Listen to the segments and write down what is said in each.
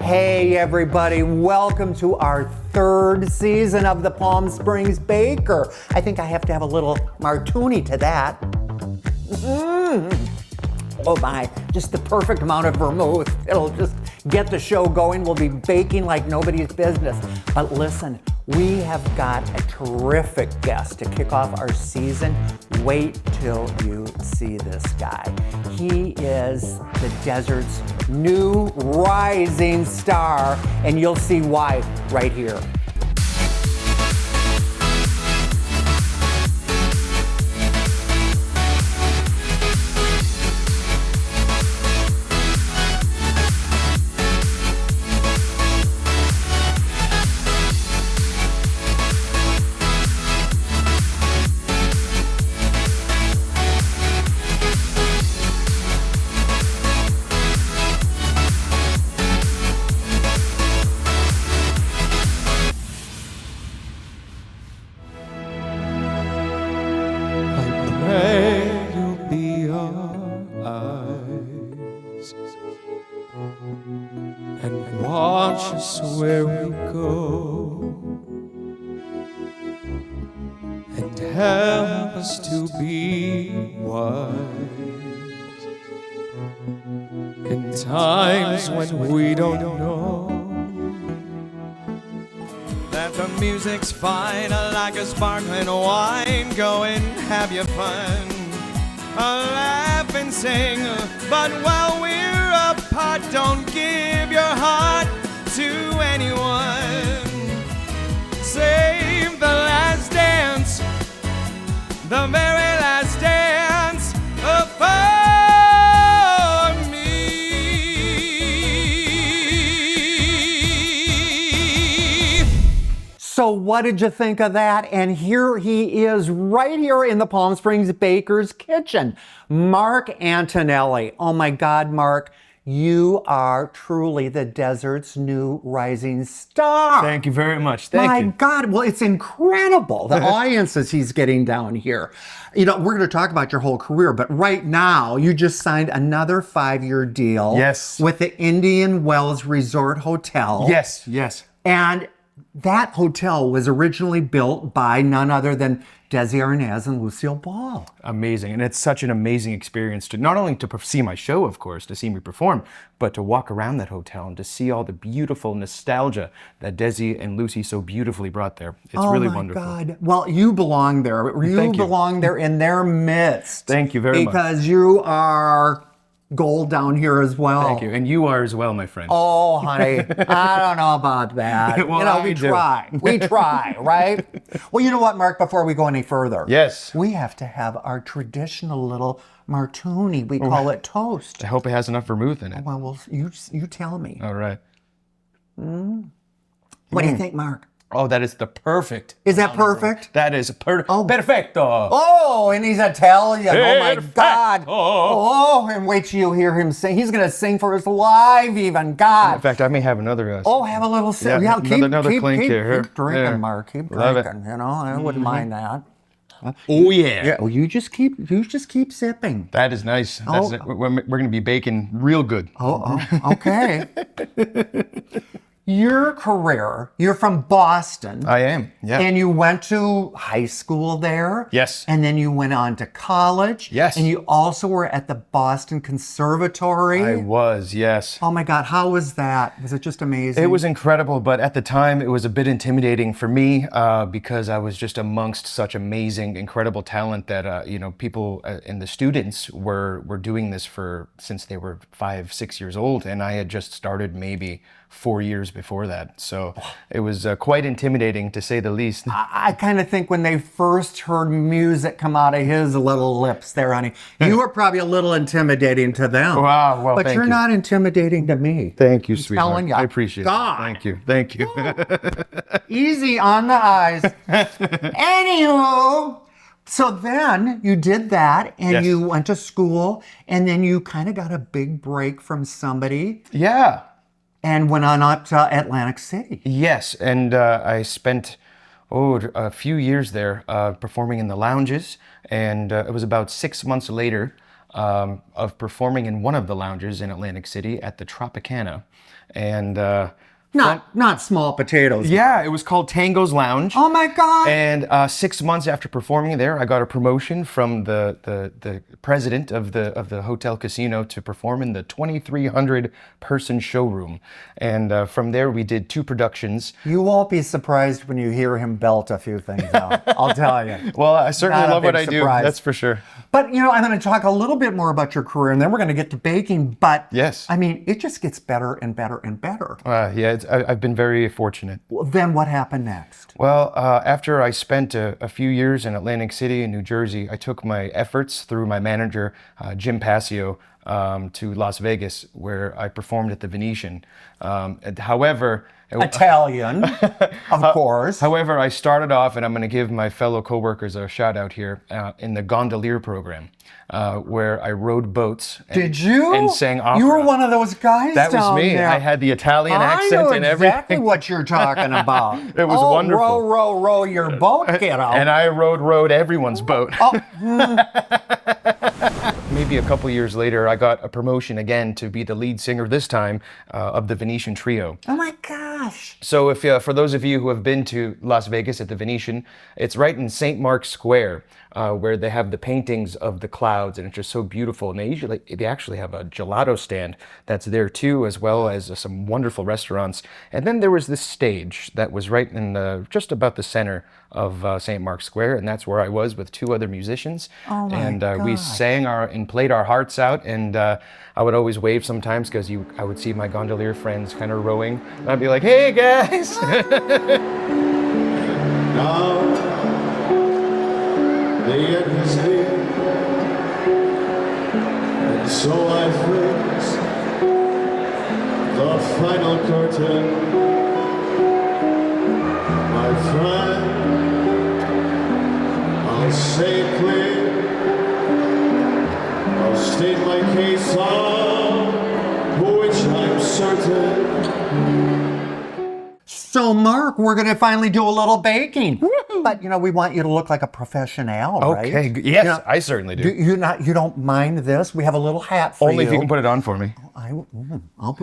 Hey everybody, welcome to our third season of the Palm Springs Baker. I think I have to have a little martini to that. Oh my, just the perfect amount of vermouth. It'll just get the show going. We'll be baking like nobody's business. But listen, we have got a terrific guest to kick off our season. Wait till you see this guy. He is the desert's new rising star, and you'll see why right here. And watch us where we go, and help us to be wise in times when we don't know that the music's fine, like a sparkling wine. Go and have your fun, laugh and sing, but while we're apart, don't give your heart to anyone. Save the last dance, the very last dance for me. So what did you think of that? And here he is right here in the Palm Springs Baker's kitchen. Marc Antonelli. Oh my God, Marc. You are truly the desert's new rising star. Thank you very much. Thank you. My God, well, it's incredible, the audiences he's getting down here. You know, we're going to talk about your whole career, but right now, you just signed another 5-year deal. Yes. With the Indian Wells Resort Hotel. Yes, yes. And that hotel was originally built by none other than Desi Arnaz and Lucille Ball. Amazing. And it's such an amazing experience to not only to see my show, of course, to see me perform, but to walk around that hotel and to see all the beautiful nostalgia that Desi and Lucy so beautifully brought there. It's really wonderful. Oh my God. Well, you belong there. You belong there in their midst. Thank you very much. Because you are gold down here as well. Thank you. And you are as well, my friend. Oh, honey, I don't know about that. Well, you know, we try. We try, right? Well, you know what, Marc, before we go any further. Yes. We have to have our traditional little martini. We call it toast. I hope it has enough vermouth in it. Well, you tell me. All right. What do you think, Marc? Oh, that is the perfect. Is that perfect? That is perfecto. Oh, and he's Italian. Oh my God. Perfecto. Oh, and wait till you hear him sing. He's going to sing for us live even. God. In fact, I may have another. Oh, have a little sip. Yeah, another clink here. Keep drinking, Yeah. Marc. Keep Love it. drinking. You know, I wouldn't mind that. Oh yeah. Yeah. Well, you just keep sipping. That is nice. That's it. We're going to be baking real good. Oh, okay. Your career, you're from Boston. I am, yeah. And you went to high school there. Yes. And then you went on to college. Yes. And you also were at the Boston Conservatory. I was, yes. Oh my God, how was that? Was it just amazing? It was incredible, but at the time it was a bit intimidating for me because I was just amongst such amazing, incredible talent that people and the students were doing this since they were 5, 6 years old, and I had just started maybe 4 years before that. So it was quite intimidating, to say the least. I kind of think when they first heard music come out of his little lips there, honey, you were probably a little intimidating to them. Wow, well, but you're not intimidating to me. Thank you, sweetheart. Telling you. I appreciate it. Thank you. Easy on the eyes. Anywho, so then you did that, and Yes. you went to school, and then you kind of got a big break from somebody. Yeah. And went on up to Atlantic City. Yes, and I spent a few years there performing in the lounges, and it was about 6 months later of performing in one of the lounges in Atlantic City at the Tropicana. and Not small potatoes. yeah, it was called Tango's Lounge. Oh my God. And 6 months after performing there, I got a promotion from the president of the hotel casino to perform in the 2,300 person showroom. And from there, we did 2 productions. You won't be surprised when you hear him belt a few things out. I'll tell you. Well, I certainly Not a love what I big do. surprise. That's for sure. But, you know, I'm going to talk a little bit more about your career, and then we're going to get to baking. But, Yes. I mean, it just gets better and better and better. Yeah, I've been very fortunate. Well, then what happened next? Well, after I spent a few years in Atlantic City and New Jersey, I took my efforts through my manager, Jim Passio, to Las Vegas, where I performed at the Venetian. However, Italian, of course. However, I started off, and I'm going to give my fellow coworkers a shout out here, in the gondolier program, where I rowed boats. Did you? And sang opera. You were one of those guys That was down me. there. I had the Italian I accent know and exactly everything. what you're talking about. It was wonderful. Row, row, row your boat, kiddo. And I rowed everyone's boat. Oh, Maybe a couple years later, I got a promotion again to be the lead singer, this time, of the Venetian Trio. oh my gosh. So if for those of you who have been to Las Vegas at the Venetian, it's right in St. Mark's Square, where they have the paintings of the clouds, and it's just so beautiful. And they actually have a gelato stand that's there too, as well as some wonderful restaurants. And then there was this stage that was right in just about the center of St. Mark's Square, and that's where I was with 2 other musicians. Oh my and we God. sang and played our hearts out, and I would always wave sometimes because I would see my gondolier friends kind of rowing, and I'd be like, "Hey guys!" Now the end is near, and so I face the final curtain. My friend, I'll say it clear, I'll state my case on which I'm certain. So, Mark, we're going to finally do a little baking. But, you know, we want you to look like a professional, right? Okay, yes, You know, I certainly do. You don't mind this? We have a little hat for Only you. if you can put it on for me. I'll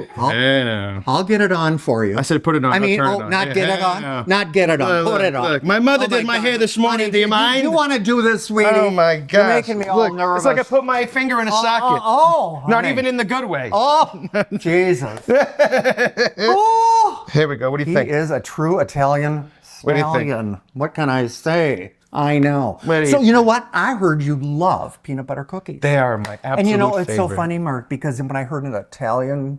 get it on for you. I said put it on. I not mean, turn it on. not get it on. Yeah. Not get it on. Put it on. Look, my mother Oh did my God. hair this morning. Honey, Do you mind? You want to do this, sweetie? Oh my gosh. You're making me all Look, nervous. It's like I put my finger in a socket. Not honey. even in the good way. Oh, Jesus. Oh, Here we go. What do you he think? is a true Italian What do you think? stallion. What can I say? I know. What do So you you know what? I heard you love peanut butter cookies. They are my absolute And you know, it's so favorite. funny, Mark, because when I heard an Italian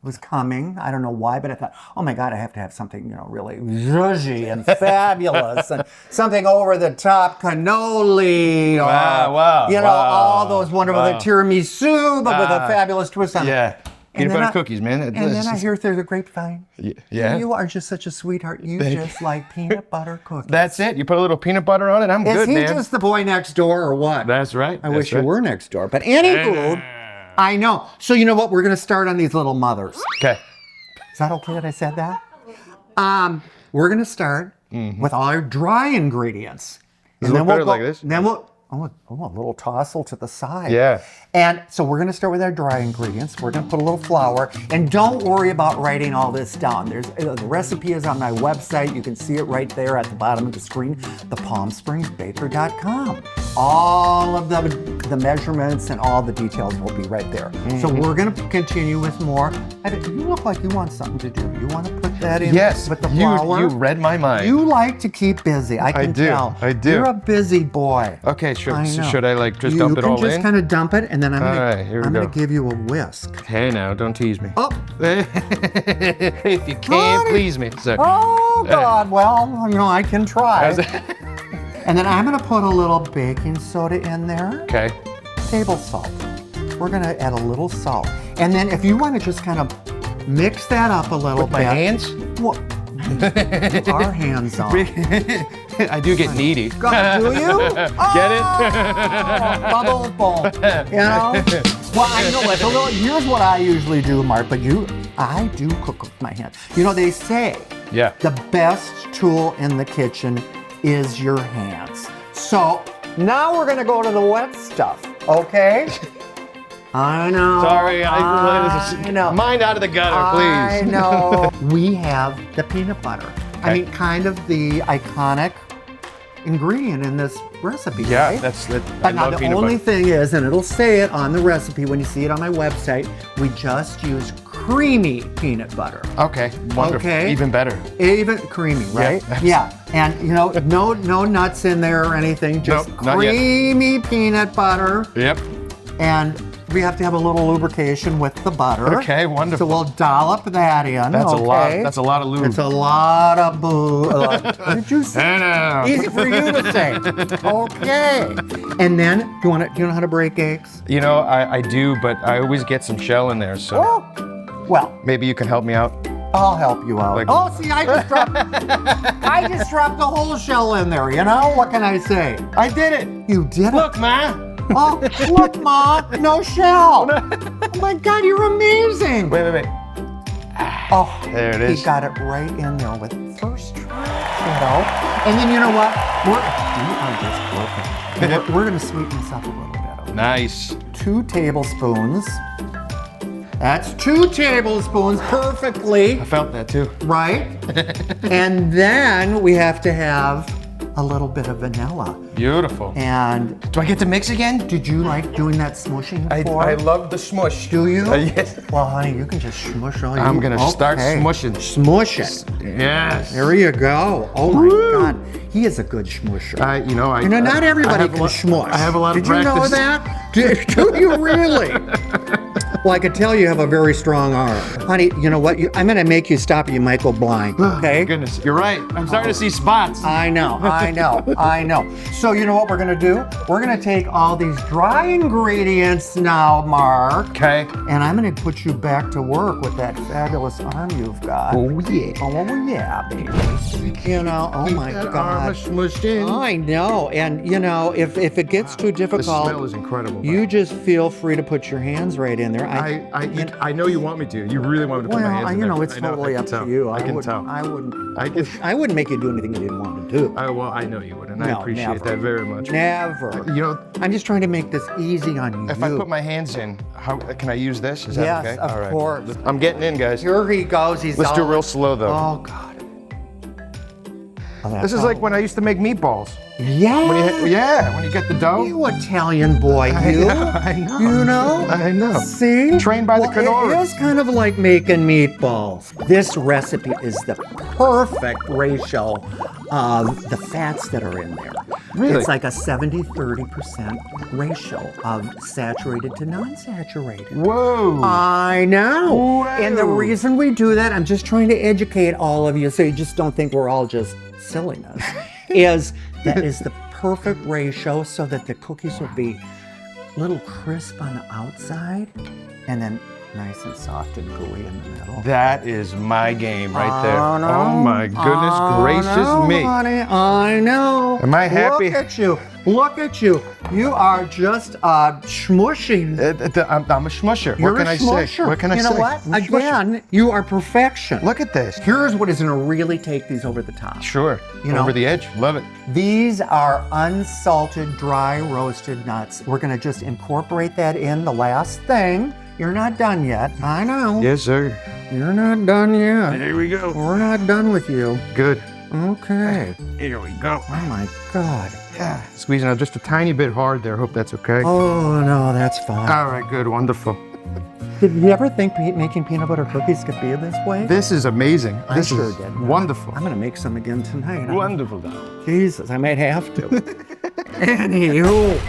was coming, I don't know why, but I thought, oh my God, I have to have something, you know, really zhuzhy and fabulous and something over the top, cannoli, or, Wow, you know, wow, all those wonderful, the wow. tiramisu, but with a fabulous twist on it. Yeah. And Peanut then butter cookies, man. And then I hear through the grapevine. Yeah. You are just such a sweetheart. You just like peanut butter cookies. That's it. You put a little peanut butter on it. I'm Is good, he man. just the boy next door or what? That's right. I wish you were next door. But anywho, I know. So you know what? We're going to start on these little mothers. Okay. Is that okay that I said that? We're going to start with all our dry ingredients. Does it look better like this? Then we'll, a little tossle to the side. Yeah. And so we're going to start with our dry ingredients. We're going to put a little flour. And don't worry about writing all this down. The recipe is on my website. You can see it right there at the bottom of the screen, thepalmspringsbaker.com. All of the measurements and all the details will be right there. So we're going to continue with more. You look like you want something to do. You want to put that in Yes. with the flour? You read my mind. You like to keep busy. I can do. tell. I do. You're a busy boy. Okay, I sure. know. So should I just dump it all You can just in? kind of dump it, and then I'm All right, here we going go. to give you a whisk. Hey now, don't tease me. Oh, If you can't Honey. please me. So, oh God! Well, you know I can try. How's And then I'm going to put a little baking soda in there. okay. Table salt. We're going to add a little salt, and then if you want to just kind of mix that up a little With my bit. hands? Well, our hands on. I do get needy. God, do you? Get it? Bubble boom. You know? Well, I know it's a little. Here's what I usually do, Mark. But I do cook with my hands. You know, they say Yeah. the best tool in the kitchen is your hands. So now we're gonna go to the wet stuff. Okay. I know. Sorry, I know. Mind out of the gutter, I please. know. We have the peanut butter. I mean, kind of the iconic ingredient in this recipe, Yeah, right? that's it. But now the only thing is, and it'll say it on the recipe when you see it on my website, we just use creamy peanut butter. Okay, wonderful. Okay. Even better. Even creamy, right? Yeah. And you know, no nuts in there or anything, just Nope, not yet. creamy peanut butter. Yep. And we have to have a little lubrication with the butter. Okay, wonderful. So we'll dollop that in. That's okay. a lot. That's a lot of lube. It's a lot of boo. What did you say? I know. Easy for you to say. Okay. And then, do you know how to break eggs? You know, I do, but I always get some shell in there, so Oh, well, maybe you can help me out. I'll help you out. Like- Oh, see, I just dropped the whole shell in there, you know? What can I say? I did it. You did it. Look, Ma. Oh, look, Ma, no shell. Oh my God, you're amazing. Wait. Oh, There it is. He got it right in there with first try, you know? And then you know what? We are just perfect. We're gonna sweeten this up a little bit. Okay? Nice. 2 tablespoons. That's 2 tablespoons perfectly, I felt that too. right? And then we have to have a little bit of vanilla. Beautiful. And Do I get to mix again? did you like doing that smushing before? I love the smush. Do you? Yes. Well, honey, you can just smush all you I'm gonna start Okay. smushing. Smush it. Yes. There you go. Oh my God, he is a good smusher. You You know, not everybody I have can a lot- smush. I have a lot of Did you know practice. that? Do you really? Well, I could tell you have a very strong arm. Honey, you know what? I'm going to make you stop or you might go blind, okay? Goodness, you're right. I'm starting to see spots. I know. So you know what we're going to do? We're going to take all these dry ingredients now, Mark. Okay. And I'm going to put you back to work with that fabulous arm you've got. Oh yeah. Oh, yeah, baby. You know, oh my That arm God. is smushed in. I know. And, you know, if it gets too The difficult, smell is incredible. you just feel free to put your hands right in there. I know you want me to. You really want me to put my hands Well, in you there. know, it's I know, totally I up can to tell. you. I can tell. I wouldn't make you do anything you didn't want to do. Well, I know you would, and I No, appreciate never. that very much. Never. You know, I'm just trying to make this easy on you. if I put my hands in, how can I use this? Is that Yes, okay? of All right. course. I'm getting in, guys. Here he goes. He's Let's do all- real slow though. Oh God. Oh, that's This is all- like when I used to make meatballs. Yeah. When you get the dough. You Italian boy, you. I know. You know? I know. See? Trained by the It Tenor. is kind of like making meatballs. This recipe is the perfect ratio of the fats that are in there. Really? It's like a 70-30% ratio of saturated to non-saturated. Whoa. I know. And the Whoa. reason we do that, I'm just trying to educate all of you so you just don't think we're all just silliness, is that is the perfect ratio so that the cookies will be a little crisp on the outside and then nice and soft and gooey in the middle. That is my game right there. Oh, no. Oh my goodness gracious no, me. Honey, I know. Am I happy? Look at you. Look at you. You are just smushing. I'm a smusher. You're What can a I smusher. say? What can I say? You know what? I'm a smusher. Again, you are perfection. Look at this. Here's what is going to really take these over the top. Sure. You know- Over the edge. Love it. These are unsalted, dry roasted nuts. We're going to just incorporate that in the last thing. You're not done yet. I know. Yes, sir. You're not done yet. There we go. We're not done with you. Good. Okay. Here we go. Oh my God. Yeah. Squeezing out just a tiny bit hard there. Hope that's okay. Oh no, that's fine. All right, good. Wonderful. Did you ever think making peanut butter cookies could be this way? This is amazing. I This sure is did. wonderful. I'm gonna make some again tonight. Wonderful. Jesus, I might have to. Anywho,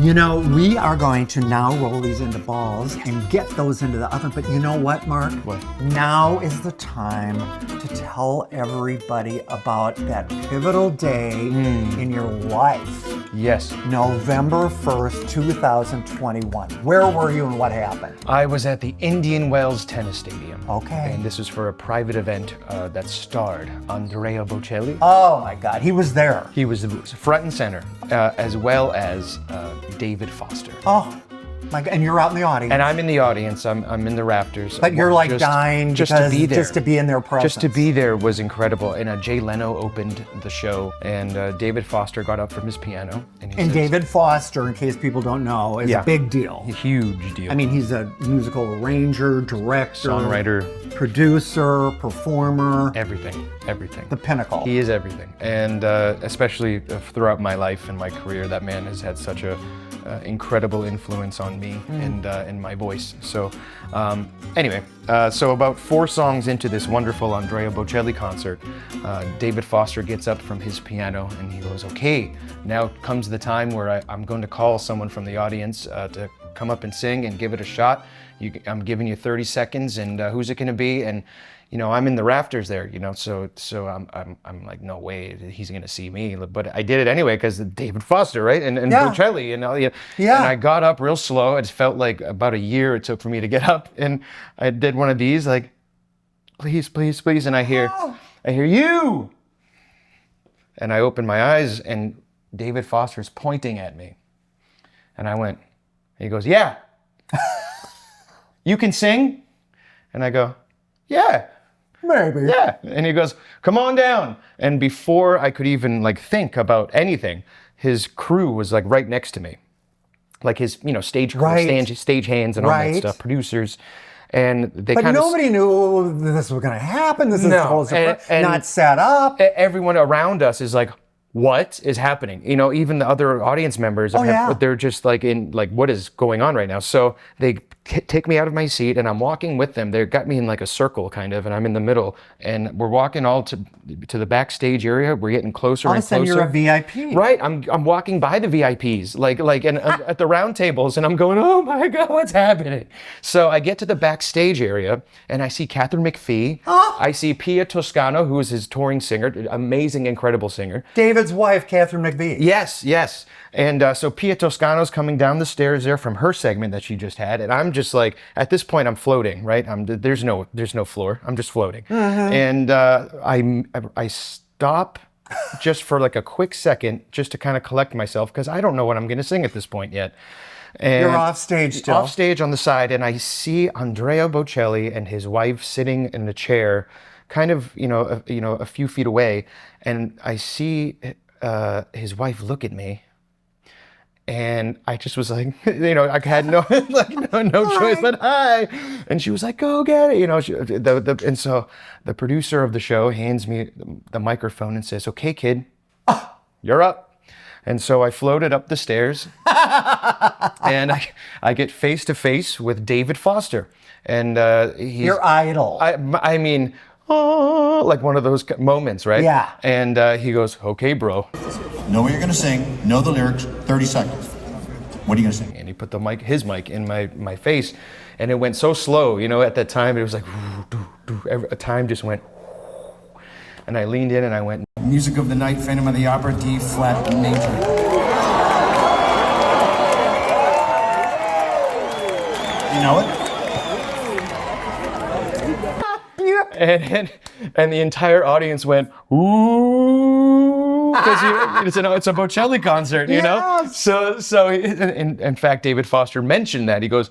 you know, we are going to now roll these into balls and get those into the oven. But you know what, Mark? What? Now is the time to tell everybody about that pivotal day in your life. Yes. November 1st, 2021. Where were you and what happened? I was at the Indian Wells Tennis Stadium. Okay. And this was for a private event that starred Andrea Bocelli. Oh my God, he was there. He was front and center, as well as David Foster. Oh, Like, and you're out in the audience. And I'm in the audience. I'm in the rafters. But you're like dying just because to be there. just to be in their presence. Just to be there was incredible. And Jay Leno opened the show, and David Foster got up from his piano. And says, David Foster, in case people don't know, is a big deal. A huge deal. I mean, he's a musical arranger, director, songwriter, producer, performer. Everything. The pinnacle. He is everything. And especially throughout my life and my career, that man has had such a incredible influence on me and my voice. So anyway, so about 4 songs into this wonderful Andrea Bocelli concert, David Foster gets up from his piano and he goes, okay, now comes the time where I'm going to call someone from the audience to come up and sing and give it a shot. I'm giving you 30 seconds, and who's it going to be? And you know, I'm in the rafters there, you know, so I'm like, no way, he's gonna see me. But I did it anyway because David Foster, right, and Bocelli, and all, you know, and I got up real slow. It felt like about a year it took for me to get up, and I did one of these, like, please, please, please, and I hear you, and I open my eyes, and David Foster's pointing at me, and I went, he goes, yeah, you can sing, and I go, yeah. Maybe. Yeah. And he goes, come on down. And before I could even like think about anything, his crew was like right next to me. Like his, you know, stage crew, stage hands and all that stuff, producers. And they kind of... But nobody knew this was going to happen. This is not set up. Everyone around us is like, what is happening? You know, even the other audience members, they're just like in like, what is going on right now? So they take me out of my seat and I'm walking with them. They got me in like a circle kind of, and I'm in the middle, and we're walking all to the backstage area. We're getting closer and closer. All of a sudden you're a VIP. Right, I'm walking by the VIPs, like and at the round tables, and I'm going, oh my God, what's happening? So I get to the backstage area and I see Catherine McPhee. I see Pia Toscano, who is his touring singer, amazing, incredible singer. David's wife, Catherine McPhee. Yes. And so Pia Toscano's coming down the stairs there from her segment that she just had, and I'm just like, at this point I'm floating, right? There's no floor. I'm just floating, and I stop just for like a quick second just to kind of collect myself because I don't know what I'm going to sing at this point yet. And you're off stage still. Off stage on the side, and I see Andrea Bocelli and his wife sitting in a chair, kind of a few feet away, and I see his wife look at me. And I just was like, you know, I had no choice but hi. And she was like, go get it, you know. And so the producer of the show hands me the microphone and says, okay, kid, you're up. And so I floated up the stairs, and I get face to face with David Foster, and he's your idol. I mean, oh, like one of those moments, right? Yeah. And he goes, okay, bro. Know what you're gonna sing, know the lyrics, 30 seconds. What are you gonna sing? And he put his mic in my face, and it went so slow, you know, at that time, it was like, time just went, and I leaned in and I went. Music of the Night, Phantom of the Opera, D flat major. You know it? And the entire audience went, ooh, because it's a Bocelli concert, you know? So in fact, David Foster mentioned that. He goes,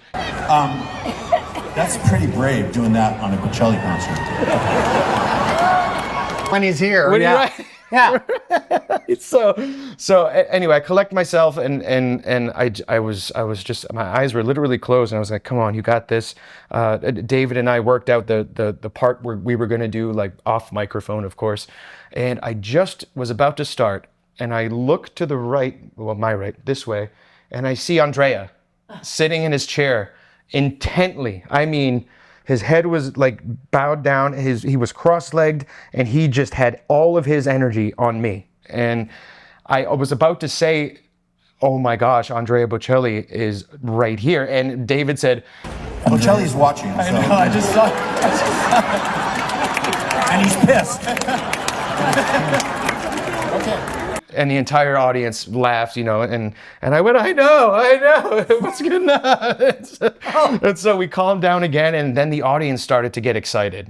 that's pretty brave doing that on a Bocelli concert. When he's here, So anyway, I collect myself, and I was just, my eyes were literally closed, and I was like, come on, you got this. David and I worked out the part where we were going to do, like, off microphone, of course, and I just was about to start, and I look to the right, well, my right, this way, and I see Andrea sitting in his chair intently. I mean, his head was like bowed down, he was cross-legged, and he just had all of his energy on me. And I was about to say, oh my gosh, Andrea Bocelli is right here. And David said, Bocelli's watching. So. I know, I just saw it. And he's pissed. Okay. And the entire audience laughed, you know, and I went, I know, what's good now? And so we calmed down again, and then the audience started to get excited.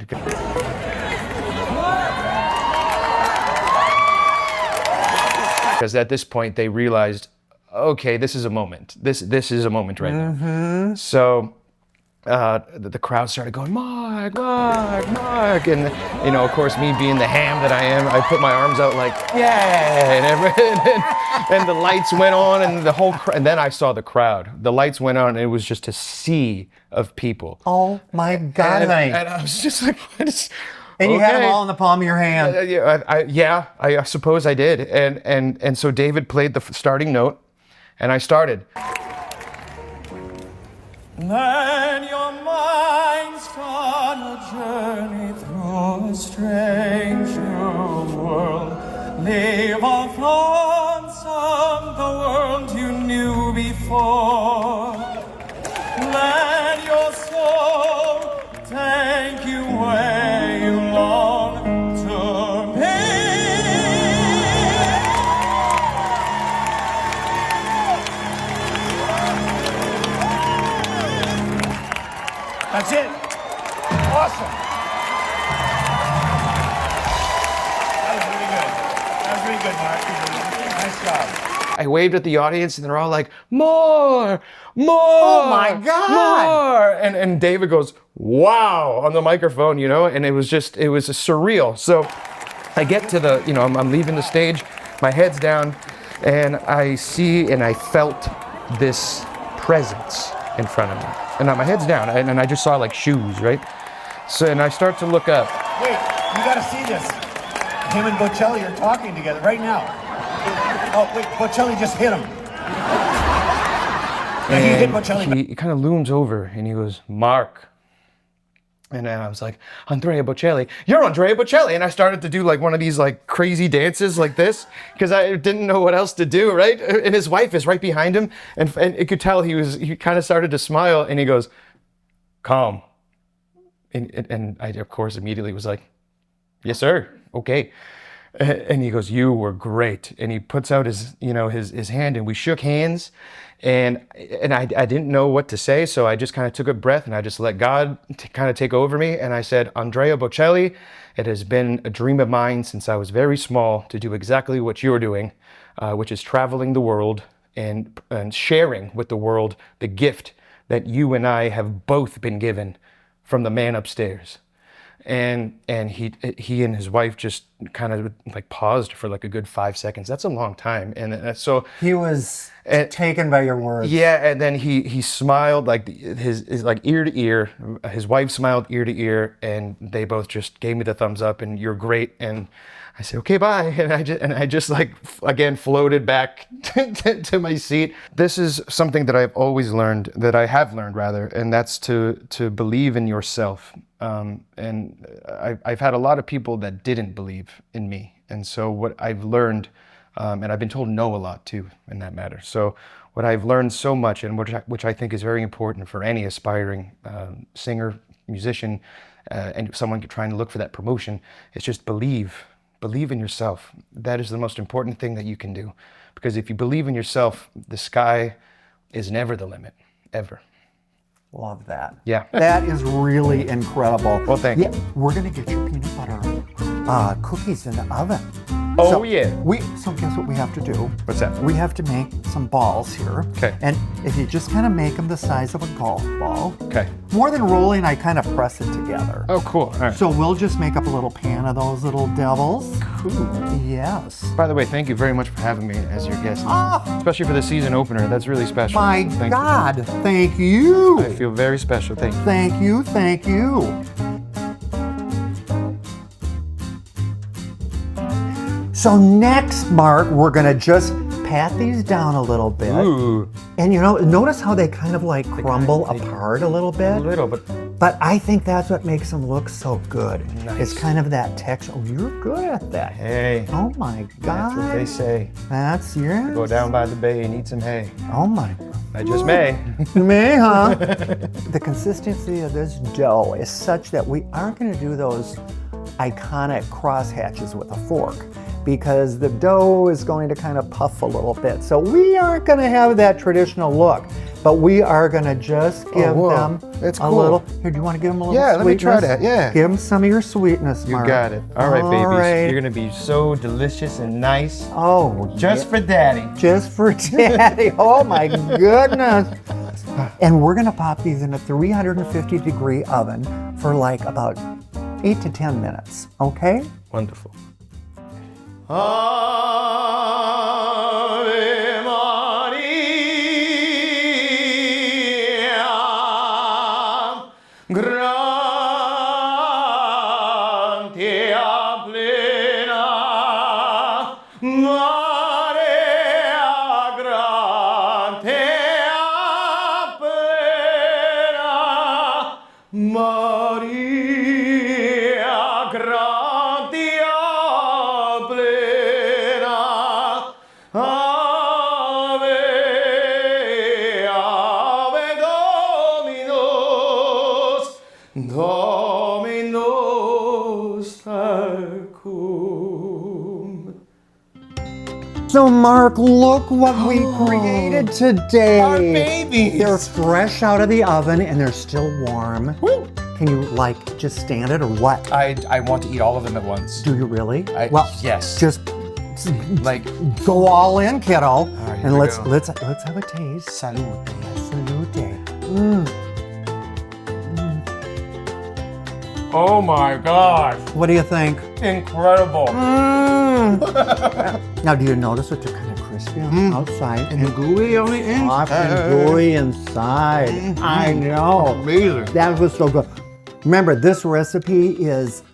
Because at this point they realized, okay, this is a moment. This is a moment right now. So the crowd started going, Marc, Marc, Marc. And, of course, me being the ham that I am, I put my arms out like, yeah. And the lights went on and the whole and then I saw the crowd. The lights went on and it was just a sea of people. Oh my God. And I was just like, what is... And you had them all in the palm of your hand. I suppose I did. And so David played the starting note, and I started. Then your mind's on a journey through a strange new world. Leave off lonesome the world you knew before. Let your soul take you where you long to be. That's it. Awesome. That was really good, Marc. Nice job. I waved at the audience and they're all like, more, more, Oh my God. more. And David goes, wow, on the microphone, and it was surreal. So I get to the, I'm leaving the stage, my head's down, and I see and I felt this presence in front of me. And now my head's down, and I just saw like shoes, right? So, and I start to look up. Wait, you gotta see this. Him and Bocelli are talking together right now. Oh, wait, Bocelli just hit him. And he hit Bocelli. He kind of looms over and he goes, Marc. And I was like, Andrea Bocelli, you're Andrea Bocelli. And I started to do like one of these like crazy dances like this because I didn't know what else to do, right? And his wife is right behind him. And it could tell he kind of started to smile and he goes, calm. And I, of course, immediately was like, yes, sir. Okay. And he goes, you were great. And he puts out his hand and we shook hands and I didn't know what to say. So I just kind of took a breath and I just let God kind of take over me. And I said, Andrea Bocelli, it has been a dream of mine since I was very small to do exactly what you're doing, which is traveling the world and sharing with the world the gift that you and I have both been given from the man upstairs. And he and his wife just kind of like paused for like a good 5 seconds. That's a long time. And so He was taken by your words. yeah, and then he smiled like his like ear to ear. His wife smiled ear to ear, and they both just gave me the thumbs up. And you're great. And I said, okay, bye. And I just like again floated back to my seat. This is something that I've always learned, that I have learned rather, and that's to believe in yourself. And I've had a lot of people that didn't believe in me. And so what I've learned, and I've been told no a lot too in that matter. So what I've learned so much, and which I think is very important for any aspiring singer, musician, and someone trying to look for that promotion, is just believe in yourself. That is the most important thing that you can do. Because if you believe in yourself, the sky is never the limit, ever. Love that. Yeah. That is really incredible. Well, thank you. We're going to get your peanut butter cookies in the oven. Oh, yeah. So guess what we have to do? What's that? We have to make some balls here. Okay. And if you just kind of make them the size of a golf ball. Okay. More than rolling, I kind of press it together. Oh, cool. All right. So we'll just make up a little pan of those little devils. Cool. Yes. By the way, thank you very much for having me as your guest. Oh, Especially for the season opener. That's really special. my Thank God. Thank you. you. I feel very special. Thank you. Thank you. Thank you. So next, Marc, we're gonna just pat these down a little bit. Ooh. And notice how they kind of like crumble apart a little bit. A little, but But I think that's what makes them look so good. Nice. It's kind of that texture. Oh, you're good at that. hey, Oh my God. that's what they say. That's yours. Go down by the bay and eat some hay. Oh my. I just may. May, huh? The consistency of this dough is such that we aren't going to do those iconic crosshatches with a fork because the dough is going to kind of puff a little bit. So we aren't going to have that traditional look. but we are gonna just give whoa. them That's a cool. little. Here, do you want to give them a little Yeah, sweetness? let me try that, yeah. Give them some of your sweetness, You Mark. got it. All right, babies. right. You're gonna be so delicious and nice. Oh, Just for daddy. just for daddy. Oh my goodness. And we're gonna pop these in a 350-degree oven for like about 8 to 10 minutes, okay? Wonderful. Ave Maria, gratia plena, Maria gratia plena, Maria gratia plena, Ave, Ave Dominus, Dominus tecum. So Mark, look what we created today. Our babies. They're fresh out of the oven and they're still warm. Woo. Can you like just stand it or what? I want to eat all of them at once. Do you really? Yes. Just Like, go all in, kiddo. here And we let's go. let's have a taste. salute. Salute. Oh my gosh. What do you think? Incredible. Now, do you notice that they're kind of crispy on the outside And the gooey on the soft and gooey inside? I know. Amazing. That was so good. Remember, this recipe is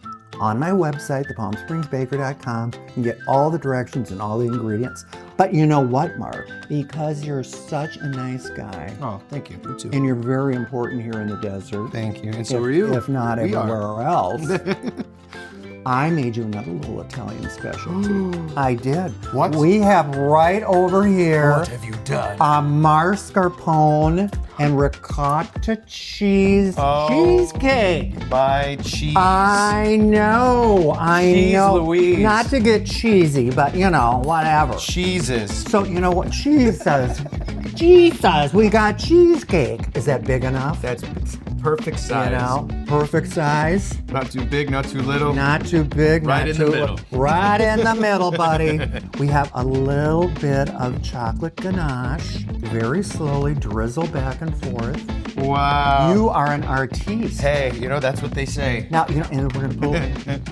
on my website, thepalmspringsbaker.com. You can get all the directions and all the ingredients. But you know what, Mark? Because you're such a nice guy, Oh, thank you. You too. and you're very important here in the desert. Thank you. And so if, are you. If not We are. everywhere else. I made you another little Italian specialty. I did. What? We have right over here What have you done? a mascarpone and ricotta cheese cheesecake. My cheese. I know. Cheese know. Louise. Not to get cheesy, but you know, whatever. Cheeses. So you know what cheese says? Jesus, we got cheesecake. Is that big enough? That's perfect size. You know, perfect size. Not too big, not too little. Not too big, Right not in too the middle. Right in the middle, buddy. We have a little bit of chocolate ganache. Very slowly drizzle back and forth. Wow. You are an artiste. Hey, you know, that's what they say. Now, you know, and we're gonna pull,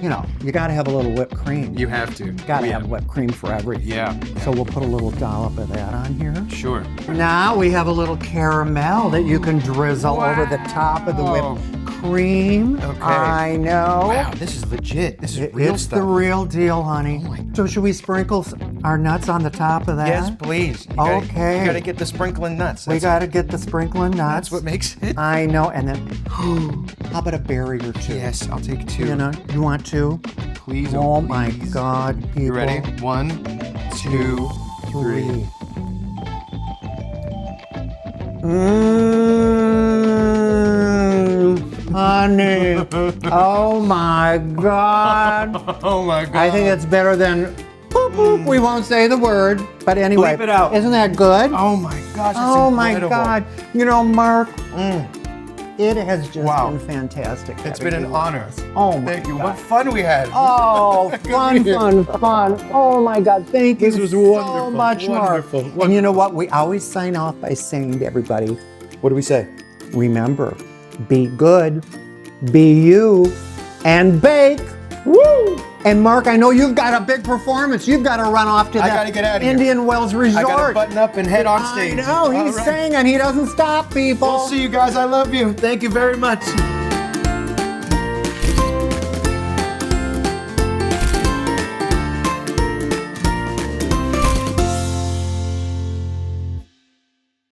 you know, you gotta have a little whipped cream. You have to. Gotta have whipped cream for everything. Yeah. So we'll put a little dollop of that on here. Sure. Now we have a little caramel that you can drizzle over the top of the whipped cream. Okay. I know. Wow, this is legit. This is real It's stuff. the real deal, honey. So should we sprinkle our nuts on the top of that? Yes, please. Okay. You gotta get the sprinkling nuts. We That's, gotta get the sprinkling nuts. that's what makes it. I know, and then how about a berry or two? Yes, I'll take two. You know, you want two? Please. Oh my please. God, people. You ready? 1, 2, 3. Honey. Oh my God. Oh my god. I think it's better than boop, boop. We won't say the word, but anyway. Bleep it out. Isn't that good? Oh my gosh, it's Oh my incredible. God. You know, Mark, it has just Wow. been fantastic. It's having been an you. honor. Oh my Thank you. God. What fun we had. Oh, fun. Oh my God, thank you This was so wonderful, much, Mark. wonderful, And you know what? We always sign off by saying to everybody, What do we say? remember, be good, be you, and bake. Woo! And Mark, I know you've got a big performance. You've got to run off to I that gotta get out of here. Indian Wells Resort. I gotta button up and head on I stage. know, he's All right. singing. He doesn't stop, people. We'll see you guys. I love you. Thank you very much.